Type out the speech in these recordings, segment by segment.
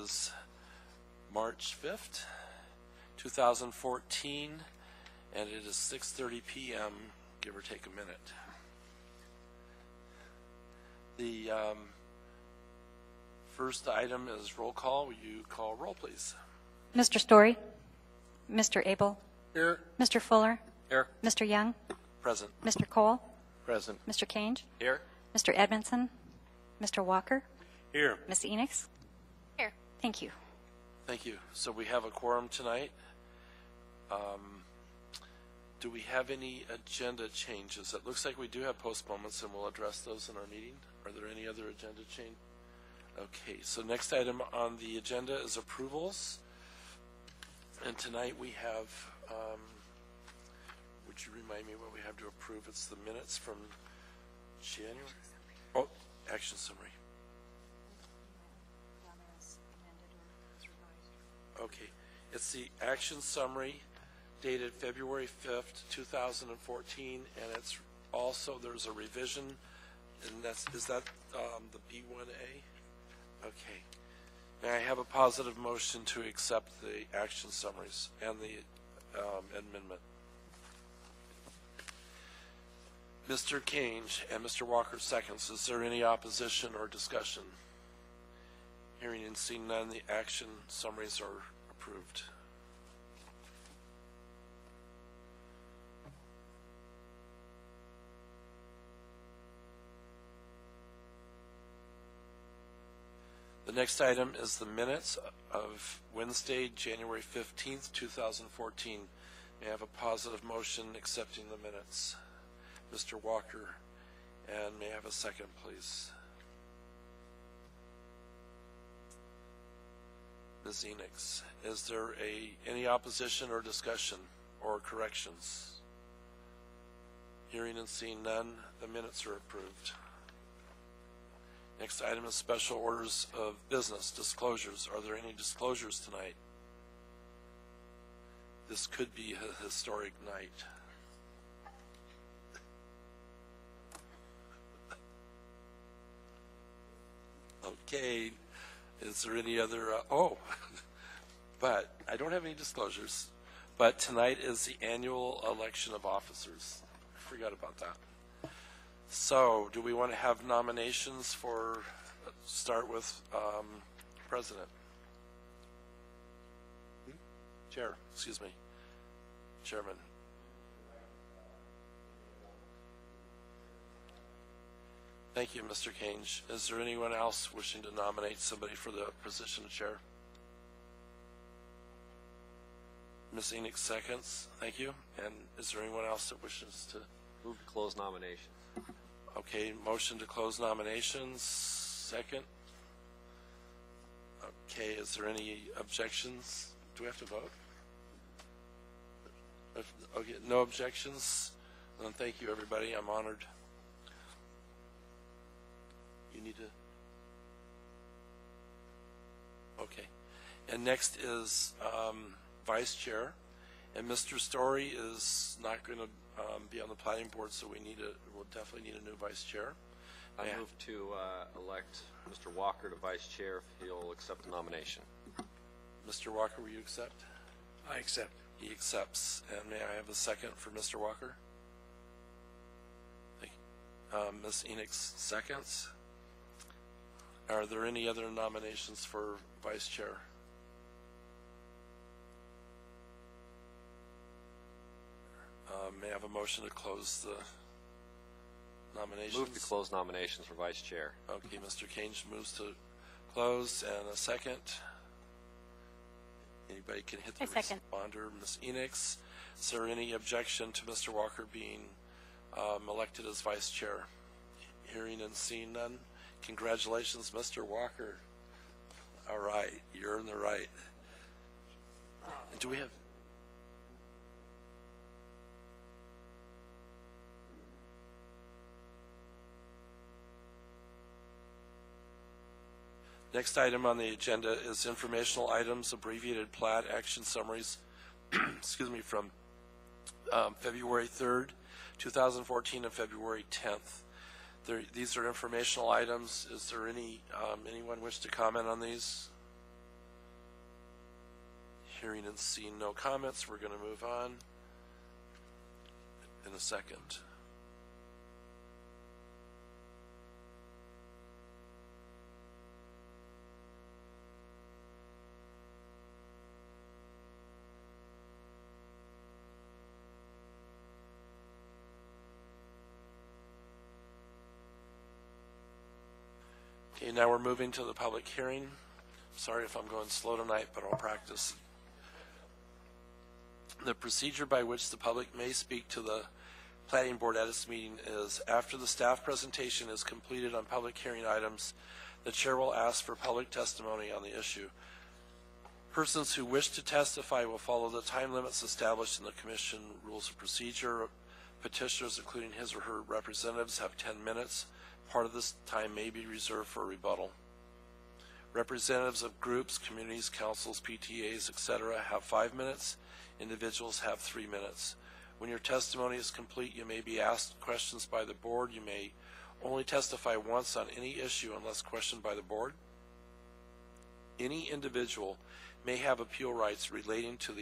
is March 5th, 2014, and it is 6:30 p.m., give or take a minute. The first item is roll call. Will you call roll, please? Mr. Story? Mr. Abel? Here. Mr. Fuller? Here. Mr. Young? Present. Mr. Cole? Present. Mr. Cange? Here. Mr. Edmondson? Mr. Walker? Here. Ms. Enix? Here. Thank you. Thank you. So we have a quorum tonight. Do we have any agenda changes? It looks like we do have postponements, and we'll address those in our meeting. Are there any other agenda change? Okay, so next item on the agenda is approvals. And tonight we have, would you remind me what we have to approve? It's the minutes from January. Oh, action summary. Okay, it's the action summary dated February 5th, 2014, and it's also, there's a revision, and is that the B1A? Okay. May I have a positive motion to accept the action summaries and the amendment? Mr. Cange and Mr. Walker seconds. Is there any opposition or discussion? Hearing and seeing none, the action summaries are approved. The next item is the minutes of Wednesday, January 15th, 2014. May I have a positive motion accepting the minutes? Mr. Walker, and may I have a second, please? Ms. Enix, is there any opposition or discussion or corrections? Hearing and seeing none, the minutes are approved. Next item is special orders of business, disclosures. Are there any disclosures tonight? This could be a historic night. Okay, is there any other, but I don't have any disclosures, but tonight is the annual election of officers. I forgot about that. So, do we want to have nominations for, start with President? Chair, excuse me. Chairman. Thank you, Mr. Cange. Is there anyone else wishing to nominate somebody for the position of chair? Ms. Enix seconds. Thank you. And is there anyone else that wishes to? Move to close nominations. Okay, motion to close nominations. Second. Okay, is there any objections? Do we have to vote? Okay, no objections. Then thank you, everybody. I'm honored. You need to. Okay, and next is vice chair, and Mr. Story is not going to be on the planning board, so we'll definitely need a new vice chair. I move to elect Mr. Walker to vice chair if he'll accept the nomination. Mr. Walker, will you accept? I accept. He accepts. And may I have a second for Mr. Walker? Thank you. Ms. Enix seconds. Are there any other nominations for vice chair? May I have a motion to close the nominations? Move to close nominations for vice chair. Okay, Mr. Cange moves to close, and a second. Anybody can hit the responder. Ms. Enix, is there any objection to Mr. Walker being elected as vice chair? Hearing and seeing none. Congratulations, Mr. Walker. All right, you're in the right. And do we have? Next item on the agenda is informational items, abbreviated plat action summaries, excuse me, from February 3rd, 2014 and February 10th. These are informational items. Is there anyone wish to comment on these? Hearing and seeing no comments, we're going to move on in a second. Okay, now we're moving to the public hearing. Sorry if I'm going slow tonight, but I'll practice. The procedure by which the public may speak to the Platting Board at its meeting is after the staff presentation is completed on public hearing items, the chair will ask for public testimony on the issue. Persons who wish to testify will follow the time limits established in the Commission Rules of Procedure. Petitioners, including his or her representatives, have 10 minutes. Part of this time may be reserved for rebuttal. Representatives of groups, communities, councils, PTAs, etc. have 5 minutes. Individuals have 3 minutes. When your testimony is complete, you may be asked questions by the board. You may only testify once on any issue unless questioned by the board. Any individual may have appeal rights relating to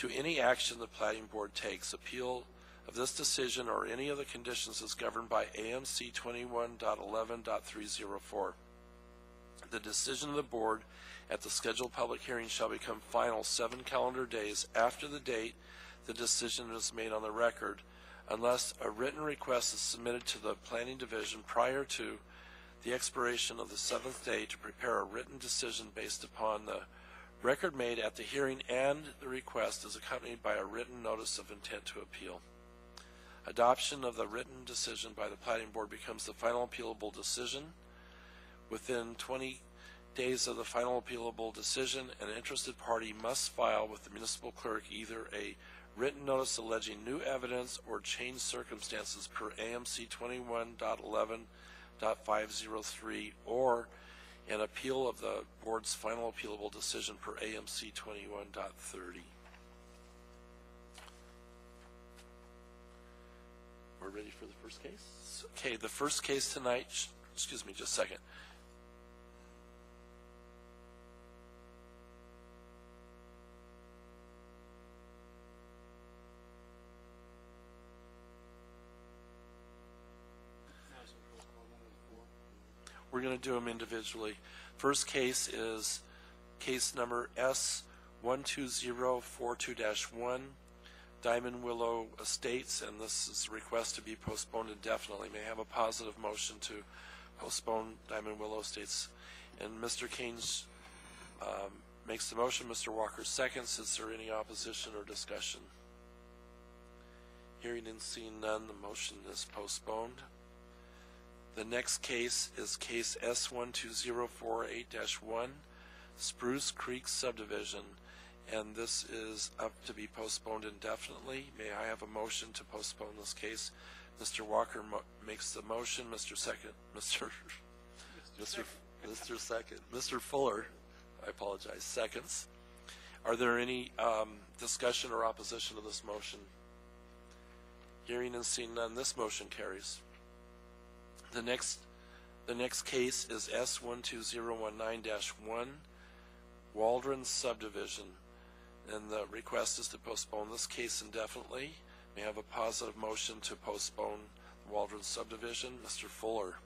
any action the Platting Board takes. Appeal of this decision or any of the conditions is governed by AMC 21.11.304. The decision of the board at the scheduled public hearing shall become final 7 calendar days after the date the decision is made on the record, unless a written request is submitted to the Planning Division prior to the expiration of the 7th day to prepare a written decision based upon the record made at the hearing, and the request is accompanied by a written notice of intent to appeal. Adoption of the written decision by the Platting Board becomes the final appealable decision. Within 20 days of the final appealable decision, an interested party must file with the municipal clerk either a written notice alleging new evidence or changed circumstances per AMC 21.11.503 or an appeal of the board's final appealable decision per AMC 21.30. We're ready for the first case? Okay, the first case tonight, excuse me just a second. We're going to do them individually. First case is case number S12042-1, Diamond Willow Estates, and this is a request to be postponed indefinitely. May I have a positive motion to postpone Diamond Willow Estates? And Mr. Keynes makes the motion. Mr. Walker seconds. Is there any opposition or discussion? Hearing and seeing none, the motion is postponed. The next case is case S12048-1, Spruce Creek Subdivision, and this is up to be postponed indefinitely. May I have a motion to postpone this case? Mr. Walker makes the motion. Mr. Fuller, I apologize, seconds. Are there any discussion or opposition to this motion? Hearing and seeing none, this motion carries. The next case is S12019-1, Waldron Subdivision, and the request is to postpone this case indefinitely. May I have a positive motion to postpone the Waldron Subdivision? Mr. Fuller.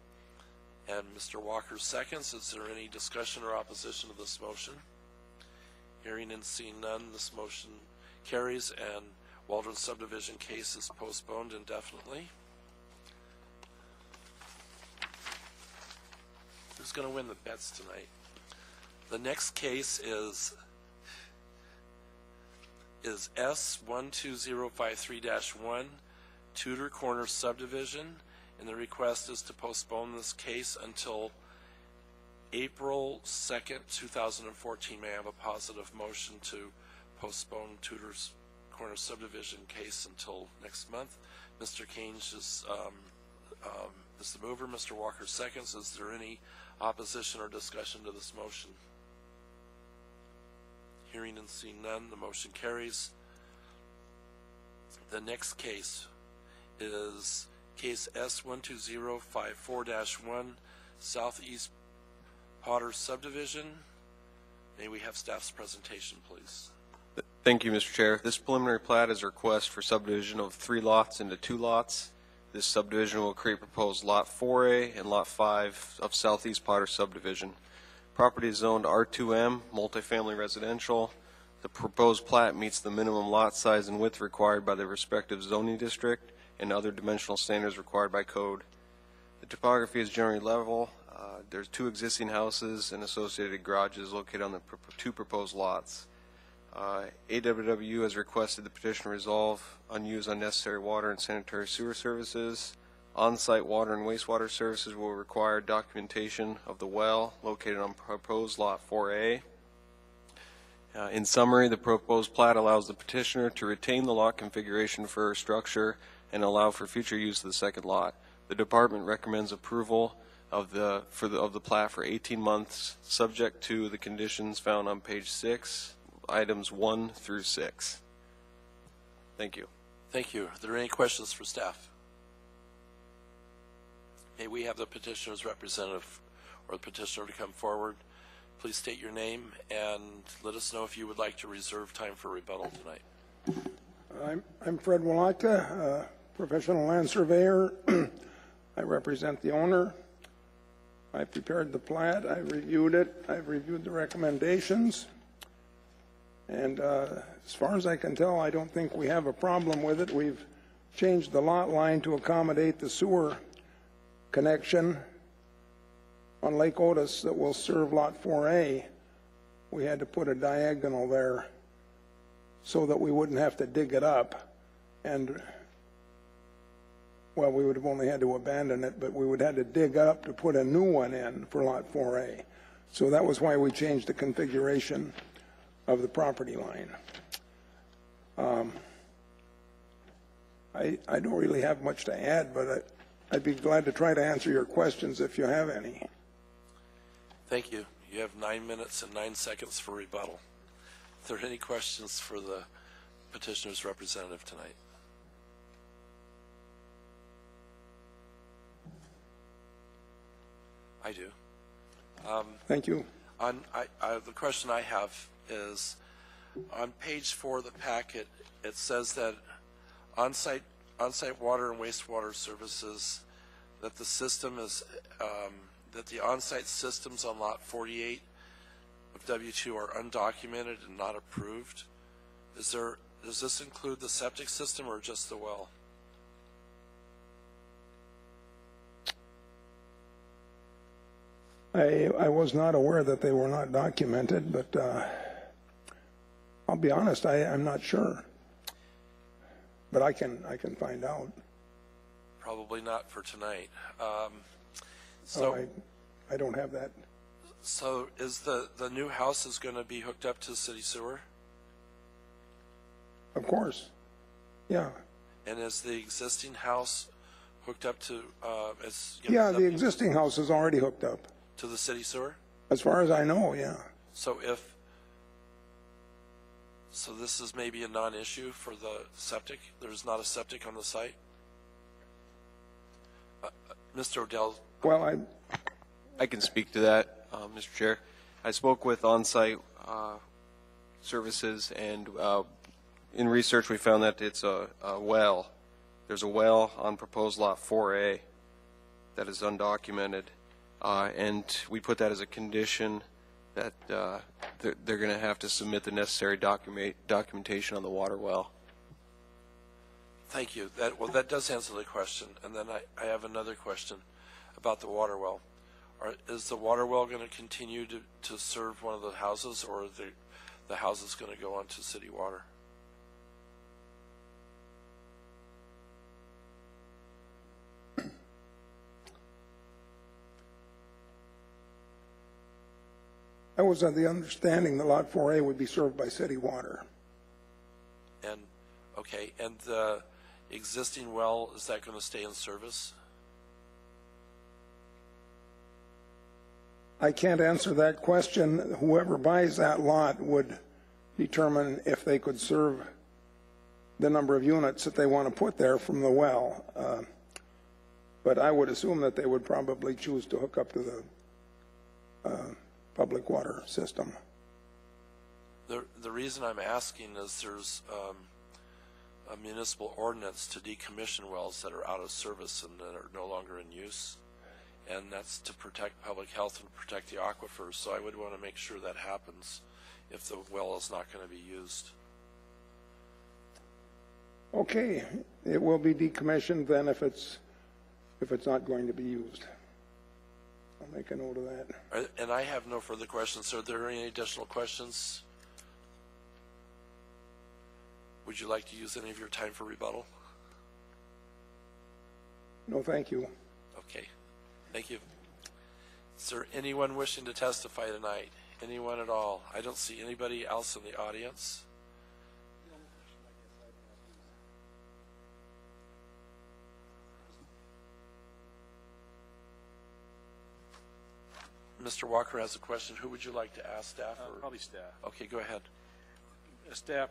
And Mr. Walker seconds. Is there any discussion or opposition to this motion? Hearing and seeing none, this motion carries, and Waldron Subdivision case is postponed indefinitely. Who's going to win the bets tonight? The next case is S12053-1, Tudor Corner Subdivision, and the request is to postpone this case until April 2nd, 2014. May I have a positive motion to postpone Tudor's Corner Subdivision case until next month? Mr. Keynes is the mover. Mr. Walker seconds. Is there any opposition or discussion to this motion? Hearing and seeing none, the motion carries. The next case is case S12054-1, Southeast Potter Subdivision. May we have staff's presentation, please? Thank you, Mr. Chair. This preliminary plat is a request for subdivision of 3 lots into 2 lots. This subdivision will create proposed Lot 4A and Lot 5 of Southeast Potter subdivision. Property is zoned R2M, multifamily residential. The proposed plat meets the minimum lot size and width required by the respective zoning district and other dimensional standards required by code. The topography is generally level. There's 2 existing houses and associated garages located on the 2 proposed lots. AWW has requested the petition resolve unused unnecessary water and sanitary sewer services. On-site water and wastewater services will require documentation of the well located on proposed Lot 4A. In summary, the proposed plat allows the petitioner to retain the lot configuration for her structure and allow for future use of the second lot. The department recommends approval of the plat for 18 months, subject to the conditions found on page 6, items 1 through 6. Thank you. Thank you. Are there any questions for staff? May we have the petitioner's representative or the petitioner to come forward? Please state your name and let us know if you would like to reserve time for rebuttal tonight. I'm Fred Walaka, professional land surveyor. I represent the owner. I prepared the plat. I reviewed it. I've reviewed the recommendations. And as far as I can tell, I don't think we have a problem with it. We've changed the lot line to accommodate the sewer connection on Lake Otis that will serve Lot 4A. We had to put a diagonal there so that we wouldn't have to dig it up. And, well, we would have only had to abandon it, but we would have had to dig up to put a new one in for Lot 4A. So that was why we changed the configuration of the property line. I don't really have much to add, but I'd be glad to try to answer your questions if you have any. Thank you. You have 9 minutes and 9 seconds for rebuttal. Are there any questions for the petitioner's representative tonight? I do. Thank you. The question I have is, on page 4 of the packet, it says that on-site water and wastewater services, that the system is that the on-site systems on lot 48 of W2 are undocumented and not approved. Does this include the septic system or just the well? I was not aware that they were not documented, but I'll be honest, I'm not sure. But I can find out. Probably not for tonight. I don't have that. So is the new house is going to be hooked up to city sewer? Of course. Yeah. And is the existing house hooked up to? Yeah, the existing house is already hooked up. To the city sewer? As far as I know, yeah. So this is maybe a non-issue for the septic? There's not a septic on the site? Mr. Odell? Well, I can speak to that, Mr. Chair. I spoke with on-site services, and in research we found that it's a well. There's a well on proposed lot 4A that is undocumented, and we put that as a condition that they're going to have to submit the necessary documentation on the water well. Thank you. That does answer the question. And then I have another question about the water well. Is the water well going to continue to serve one of the houses, or are the houses going to go onto city water? I was of the understanding that Lot 4A would be served by city water. And, okay, and the existing well, is that going to stay in service? I can't answer that question. Whoever buys that lot would determine if they could serve the number of units that they want to put there from the well. But I would assume that they would probably choose to hook up to the public water system. The reason I'm asking is there's a municipal ordinance to decommission wells that are out of service and that are no longer in use, and that's to protect public health and protect the aquifers. So I would want to make sure that happens if the well is not going to be used. Okay, it will be decommissioned then if it's not going to be used. I'll make a note of that. And I have no further questions. Are there any additional questions? Would you like to use any of your time for rebuttal? No, thank you. Okay, thank you. Is there anyone wishing to testify tonight? Anyone at all? I don't see anybody else in the audience. Mr. Walker has a question. Who would you like to ask, staff? Or? Probably staff. Okay, go ahead. Staff,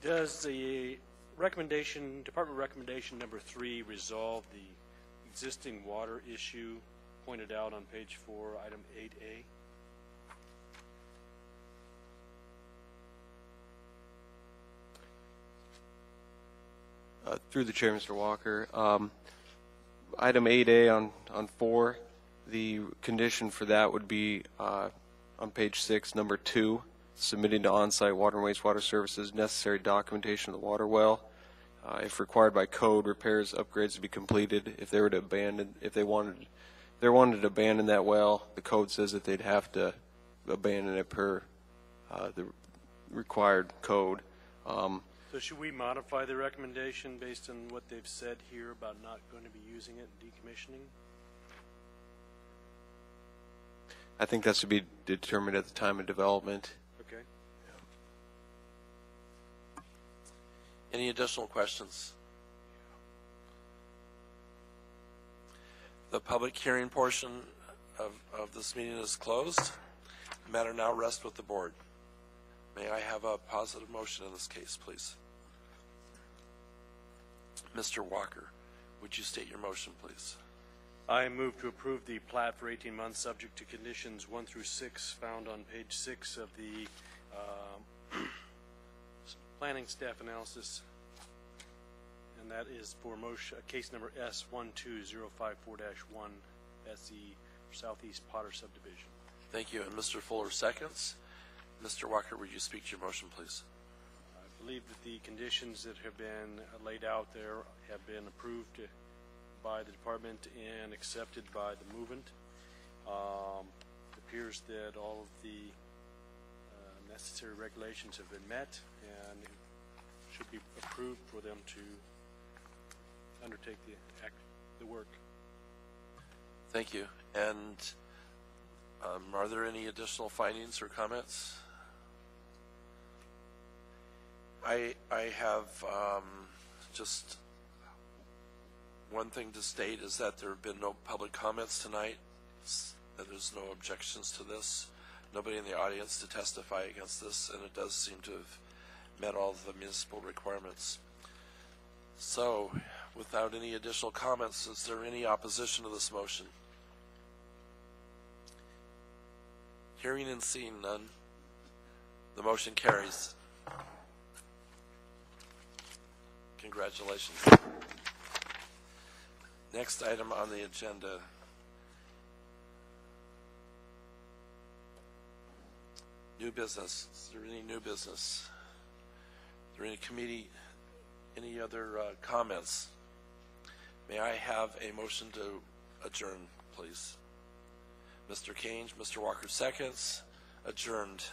does the recommendation, department recommendation number 3, resolve the existing water issue pointed out on page 4, item 8A? Through the chair, Mr. Walker. Item 8A on 4, the condition for that would be on page 6, number 2, submitting to on-site water and wastewater services necessary documentation of the water well. If required by code, repairs, upgrades to be completed. If they were to abandon, if they wanted to abandon that well, the code says that they'd have to abandon it per the required code. So should we modify the recommendation based on what they've said here about not going to be using it and decommissioning? I think that's to be determined at the time of development. Okay. Any additional questions? The public hearing portion of this meeting is closed. The matter now rests with the board. May I have a positive motion in this case, please? Mr. Walker, would you state your motion, please? I move to approve the plat for 18 months subject to conditions 1 through 6 found on page 6 of the planning staff analysis. And that is for motion, case number S12054-1. That's the Southeast Potter subdivision. Thank you. And Mr. Fuller seconds. Mr. Walker, would you speak to your motion, please? I believe that the conditions that have been laid out there have been approved by the department and accepted by the movement. It appears that all of the necessary regulations have been met, and it should be approved for them to undertake the work. Thank you. And are there any additional findings or comments? I have just one thing to state is that there have been no public comments tonight, that there's no objections to this, nobody in the audience to testify against this, and it does seem to have met all of the municipal requirements. So, without any additional comments, is there any opposition to this motion? Hearing and seeing none, the motion carries. Congratulations. Next item on the agenda. New business. Is there any new business? Is there any committee, any other comments? May I have a motion to adjourn, please? Mr. Kange, Mr. Walker seconds. Adjourned.